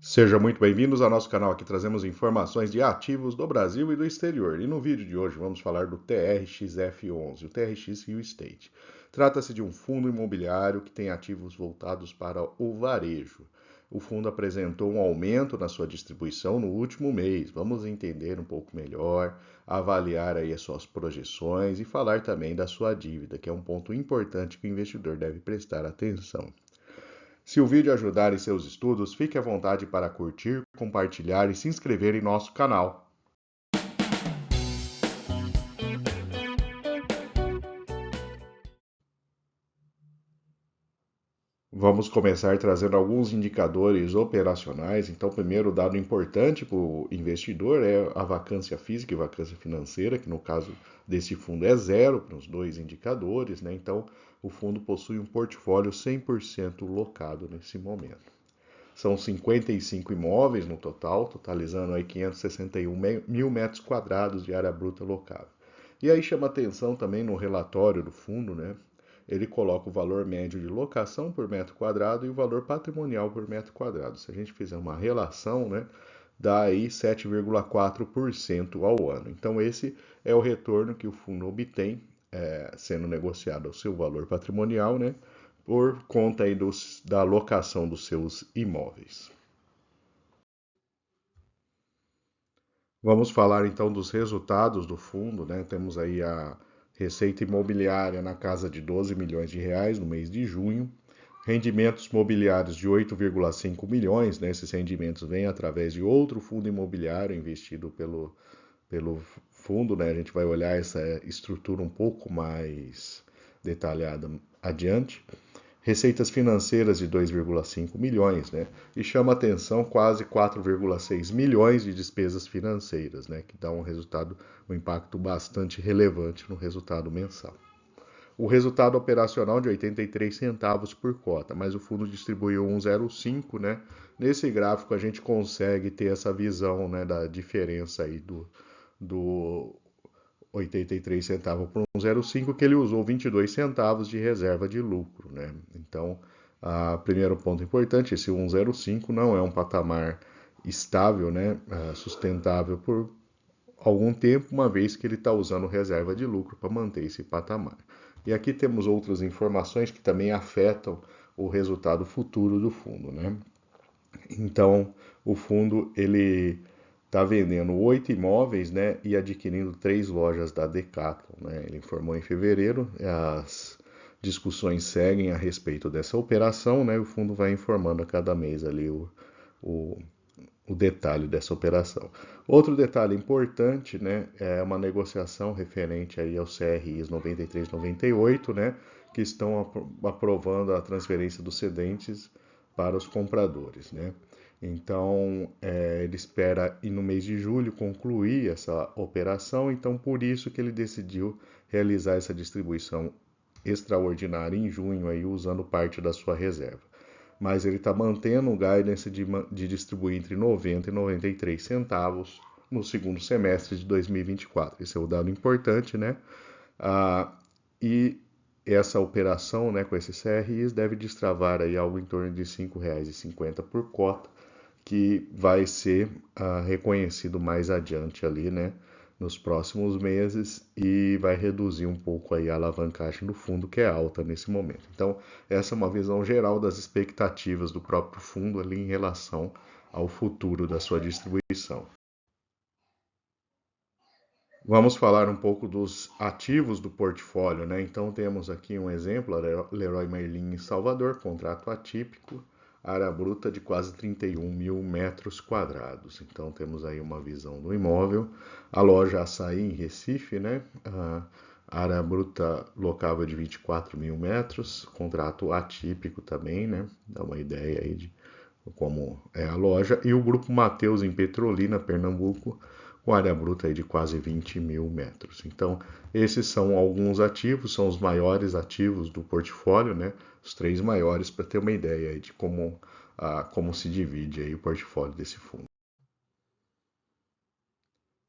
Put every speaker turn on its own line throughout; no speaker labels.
Sejam muito bem-vindos ao nosso canal. Aqui trazemos informações de ativos do Brasil e do exterior. E no vídeo de hoje vamos falar do TRXF11, o TRX Real Estate. Trata-se de um fundo imobiliário que tem ativos voltados para o varejo. O fundo apresentou um aumento na sua distribuição no último mês. Vamos entender um pouco melhor, avaliar aí as suas projeções e falar também da sua dívida, que é um ponto importante que o investidor deve prestar atenção. Se o vídeo ajudar em seus estudos, fique à vontade para curtir, compartilhar e se inscrever em nosso canal. Vamos começar trazendo alguns indicadores operacionais. Então, o primeiro dado importante para o investidor é a vacância física e vacância financeira, que no caso desse fundo é zero para os dois indicadores, né? Então, o fundo possui um portfólio 100% locado nesse momento. São 55 imóveis no total, totalizando aí 561 mil metros quadrados de área bruta locável. E aí chama atenção também no relatório do fundo, né? Ele coloca o valor médio de locação por metro quadrado e o valor patrimonial por metro quadrado. Se a gente fizer uma relação, né, dá aí 7,4% ao ano. Então esse é o retorno que o fundo obtém, sendo negociado ao seu valor patrimonial, né, por conta aí da alocação dos seus imóveis. Vamos falar então dos resultados do fundo, né? Temos aí a receita imobiliária na casa de 12 milhões de reais no mês de junho, rendimentos mobiliários de 8,5 milhões, né? Esses rendimentos vêm através de outro fundo imobiliário investido pelo fundo, né? A gente vai olhar essa estrutura um pouco mais detalhada adiante. Receitas financeiras de 2,5 milhões, né? E chama atenção quase 4,6 milhões de despesas financeiras, né? Que dá um resultado, um impacto bastante relevante no resultado mensal. O resultado operacional de 83 centavos por cota, mas o fundo distribuiu 1,05, né? Nesse gráfico a gente consegue ter essa visão, né, da diferença aí do 83 centavos por 1,05, que ele usou 22 centavos de reserva de lucro, né? Então, primeiro ponto importante, esse 1,05 não é um patamar estável, né, sustentável por algum tempo, uma vez que ele está usando reserva de lucro para manter esse patamar. E aqui temos outras informações que também afetam o resultado futuro do fundo, né? Então, o fundo ele está vendendo 8 imóveis, né, e adquirindo 3 lojas da Decathlon, né? Ele informou em fevereiro. As discussões seguem a respeito dessa operação, né? O fundo vai informando a cada mês ali o, o detalhe dessa operação. Outro detalhe importante, né, é uma negociação referente aí aos CRIs 93 e 98, né, que estão aprovando a transferência dos cedentes para os compradores, né? Então, ele espera no mês de julho concluir essa operação, então por isso que ele decidiu realizar essa distribuição extraordinária em junho, aí, usando parte da sua reserva. Mas ele está mantendo o guidance de distribuir entre 90 e 93 centavos no segundo semestre de 2024. Esse é o dado importante, né? E essa operação, né, com esses CRIs deve destravar aí algo em torno de R$ 5,50 por cota, que vai ser reconhecido mais adiante ali, né, nos próximos meses, e vai reduzir um pouco aí a alavancagem do fundo, que é alta nesse momento. Então, essa é uma visão geral das expectativas do próprio fundo ali em relação ao futuro da sua distribuição. Vamos falar um pouco dos ativos do portfólio, né? Então temos aqui um exemplo, Leroy Merlin em Salvador, contrato atípico, área bruta de quase 31 mil metros quadrados. Então temos aí uma visão do imóvel. A loja Açaí em Recife, né? A área bruta locável de 24 mil metros, contrato atípico também, né? Dá uma ideia aí de como é a loja. E o Grupo Mateus em Petrolina, Pernambuco, com área bruta aí de quase 20 mil metros. Então, esses são alguns ativos, são os maiores ativos do portfólio, né? Os 3 maiores, para ter uma ideia aí de como se divide aí o portfólio desse fundo.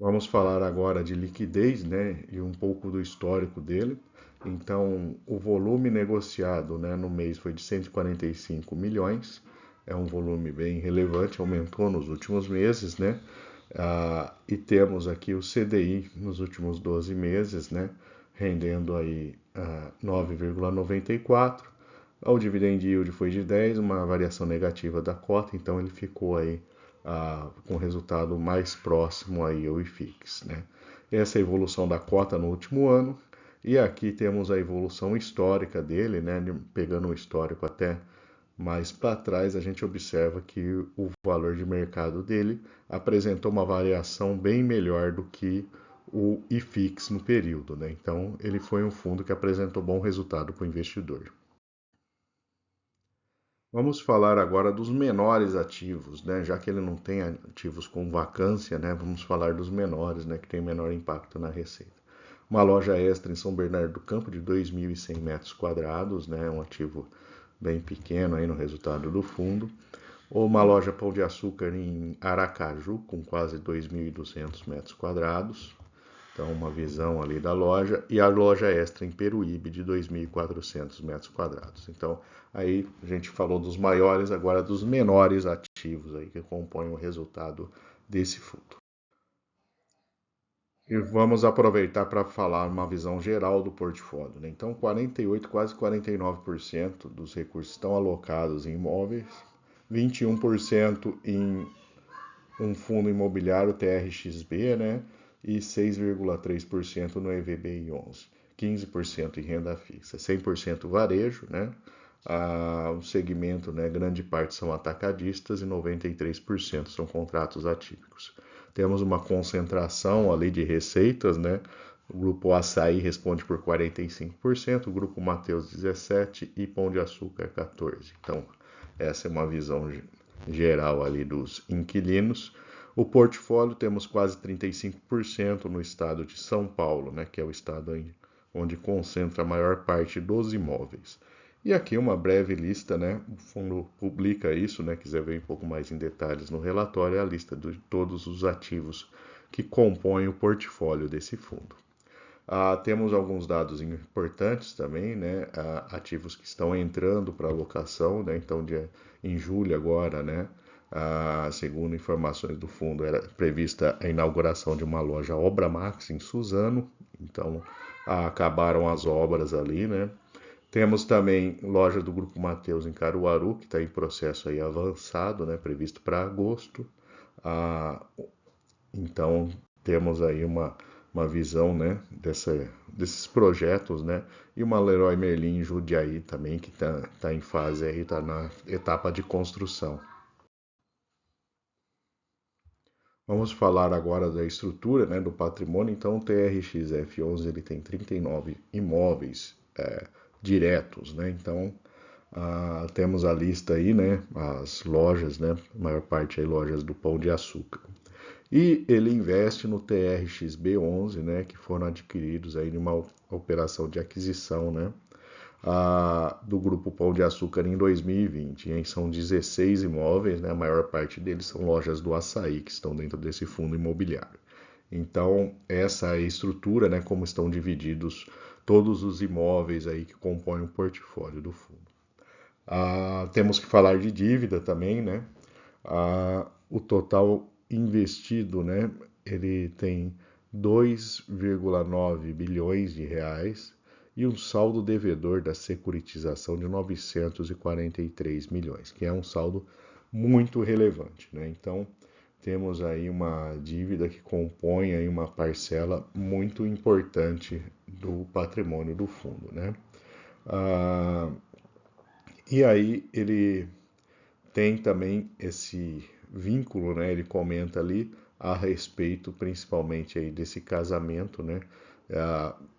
Vamos falar agora de liquidez, né, e um pouco do histórico dele. Então, o volume negociado, né, no mês foi de 145 milhões, é um volume bem relevante, aumentou nos últimos meses, né? E temos aqui o CDI nos últimos 12 meses, né? Rendendo aí 9,94. O dividend yield foi de 10, uma variação negativa da cota, então ele ficou aí com resultado mais próximo aí ao IFIX, né? Essa é a evolução da cota no último ano, e aqui temos a evolução histórica dele, né? Pegando o histórico até mais para trás, a gente observa que o valor de mercado dele apresentou uma variação bem melhor do que o IFIX no período, né? Então, ele foi um fundo que apresentou bom resultado para o investidor. Vamos falar agora dos menores ativos, né? Já que ele não tem ativos com vacância, né? Vamos falar dos menores, né? Que tem menor impacto na receita. Uma loja extra em São Bernardo do Campo de 2.100 metros quadrados, né? Um ativo bem pequeno aí no resultado do fundo. Ou uma loja Pão de Açúcar em Aracaju com quase 2.200 metros quadrados. Então, uma visão ali da loja, e a loja extra em Peruíbe de 2.400 metros quadrados. Então, aí a gente falou dos maiores, agora dos menores ativos aí que compõem o resultado desse fundo. E vamos aproveitar para falar uma visão geral do portfólio, né? Então, 48, quase 49% dos recursos estão alocados em imóveis, 21% em um fundo imobiliário TRXB, né? E 6,3% no EVBI11, 15% em renda fixa, 100% varejo, né? O segmento, né, grande parte são atacadistas e 93% são contratos atípicos. Temos uma concentração ali de receitas, né? O grupo Açaí responde por 45%, o grupo Mateus 17% e Pão de Açúcar 14%. Então, essa é uma visão geral ali dos inquilinos. O portfólio temos quase 35% no estado de São Paulo, né, que é o estado onde concentra a maior parte dos imóveis. E aqui uma breve lista, né, o fundo publica isso, né, quiser ver um pouco mais em detalhes no relatório, é a lista de todos os ativos que compõem o portfólio desse fundo. Temos alguns dados importantes também, né? Ativos que estão entrando para alocação, né? Então, em julho agora, né? Segundo informações do fundo, era prevista a inauguração de uma loja Obra Max em Suzano, então acabaram as obras ali, né? Temos também loja do Grupo Mateus em Caruaru, que está em processo aí avançado, né? Previsto para agosto. Então, temos aí uma visão, né, desses projetos, né, e uma Leroy Merlin em Jundiaí também, que tá em fase aí, está na etapa de construção. Vamos falar agora da estrutura, né, do patrimônio. Então, o TRXF11 ele tem 39 imóveis diretos, né, então temos a lista aí, né, as lojas, né, a maior parte aí lojas do Pão de Açúcar. E ele investe no TRXB11, né, que foram adquiridos aí numa operação de aquisição, né, do Grupo Pão de Açúcar em 2020. Hein? São 16 imóveis, né, a maior parte deles são lojas do Açaí, que estão dentro desse fundo imobiliário. Então, essa é a estrutura, né, como estão divididos todos os imóveis aí que compõem o portfólio do fundo. Temos que falar de dívida também, né? O total investido, né? Ele tem 2,9 bilhões de reais e um saldo devedor da securitização de 943 milhões, que é um saldo muito relevante, né? Então, temos aí uma dívida que compõe aí uma parcela muito importante do patrimônio do fundo, né? E aí ele tem também esse vínculo, né? Ele comenta ali a respeito, principalmente aí desse casamento, né?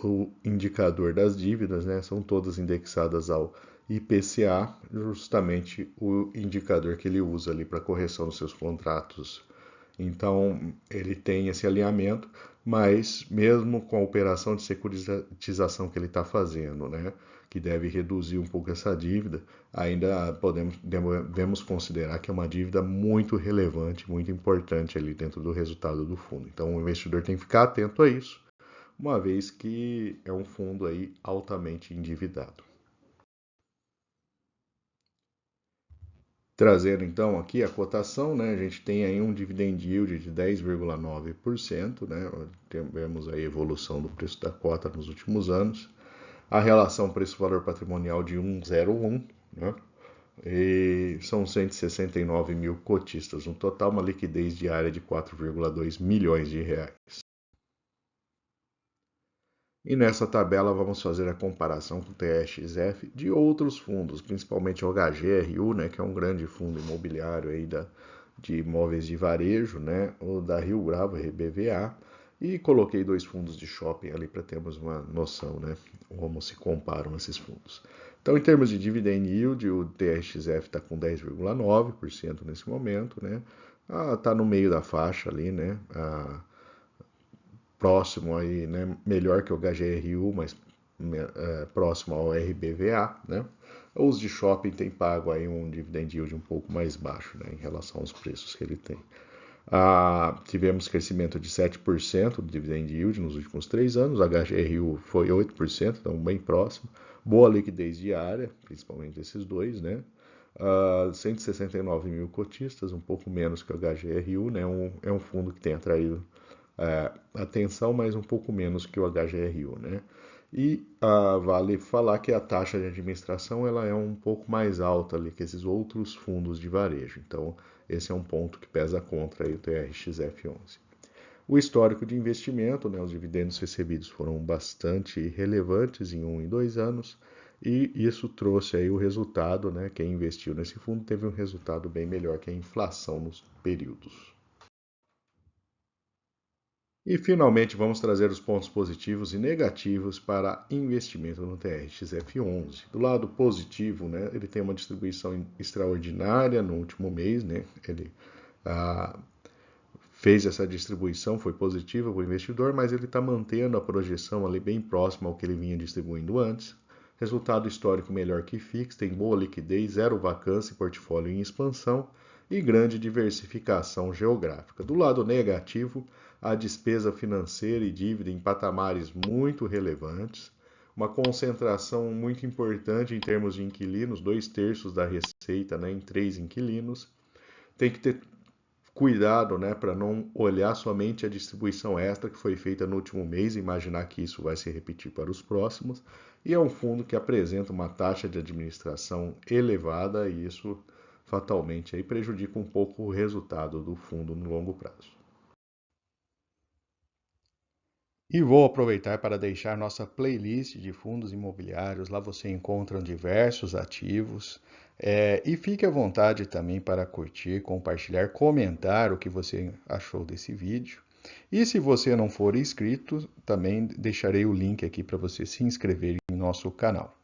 O indicador das dívidas, né? São todas indexadas ao IPCA, justamente o indicador que ele usa ali para correção dos seus contratos. Então, ele tem esse alinhamento, mas mesmo com a operação de securitização que ele está fazendo, né, que deve reduzir um pouco essa dívida, ainda devemos considerar que é uma dívida muito relevante, muito importante ali dentro do resultado do fundo. Então, o investidor tem que ficar atento a isso, uma vez que é um fundo aí altamente endividado. Trazendo então aqui a cotação, né, a gente tem aí um dividend yield de 10,9%, né, temos aí a evolução do preço da cota nos últimos anos, a relação preço-valor patrimonial de 1,01, né, e são 169 mil cotistas, no total uma liquidez diária de 4,2 milhões de reais. E nessa tabela vamos fazer a comparação com o TRXF de outros fundos, principalmente o HGRU, né, que é um grande fundo imobiliário aí de imóveis de varejo, né, o da Rio Bravo, RBVA, e coloquei dois fundos de shopping ali para termos uma noção, né, como se comparam esses fundos. Então, em termos de dividend yield, o TRXF está com 10,9% nesse momento, né, está no meio da faixa ali, né, próximo aí, né, melhor que o HGRU, mas próximo ao RBVA, né? Os de shopping têm pago aí um dividend yield um pouco mais baixo, né, em relação aos preços que ele tem. Tivemos crescimento de 7% do dividend yield nos últimos 3 anos, o HGRU foi 8%, então bem próximo. Boa liquidez diária, principalmente esses dois, né? 169 mil cotistas, um pouco menos que o HGRU, né? É um fundo que tem atraído atenção, mas um pouco menos que o HGRU, né? E vale falar que a taxa de administração ela é um pouco mais alta ali que esses outros fundos de varejo. Então, esse é um ponto que pesa contra aí o TRXF11. O histórico de investimento, né, os dividendos recebidos foram bastante relevantes em 1 e 2 anos, e isso trouxe aí o resultado, né, quem investiu nesse fundo teve um resultado bem melhor que a inflação nos períodos. E finalmente vamos trazer os pontos positivos e negativos para investimento no TRXF11. Do lado positivo, né, ele tem uma distribuição extraordinária no último mês, né, ele fez essa distribuição, foi positiva para o investidor, mas ele está mantendo a projeção ali bem próxima ao que ele vinha distribuindo antes. Resultado histórico melhor que fixo, tem boa liquidez, zero vacância, portfólio em expansão e grande diversificação geográfica. Do lado negativo, a despesa financeira e dívida em patamares muito relevantes, uma concentração muito importante em termos de inquilinos, 2/3 da receita, né, em 3 inquilinos. Tem que ter cuidado, né, para não olhar somente a distribuição extra que foi feita no último mês e imaginar que isso vai se repetir para os próximos. E é um fundo que apresenta uma taxa de administração elevada e isso fatalmente aí prejudica um pouco o resultado do fundo no longo prazo. E vou aproveitar para deixar nossa playlist de fundos imobiliários. Lá você encontra diversos ativos. E fique à vontade também para curtir, compartilhar, comentar o que você achou desse vídeo. E se você não for inscrito, também deixarei o link aqui para você se inscrever em nosso canal.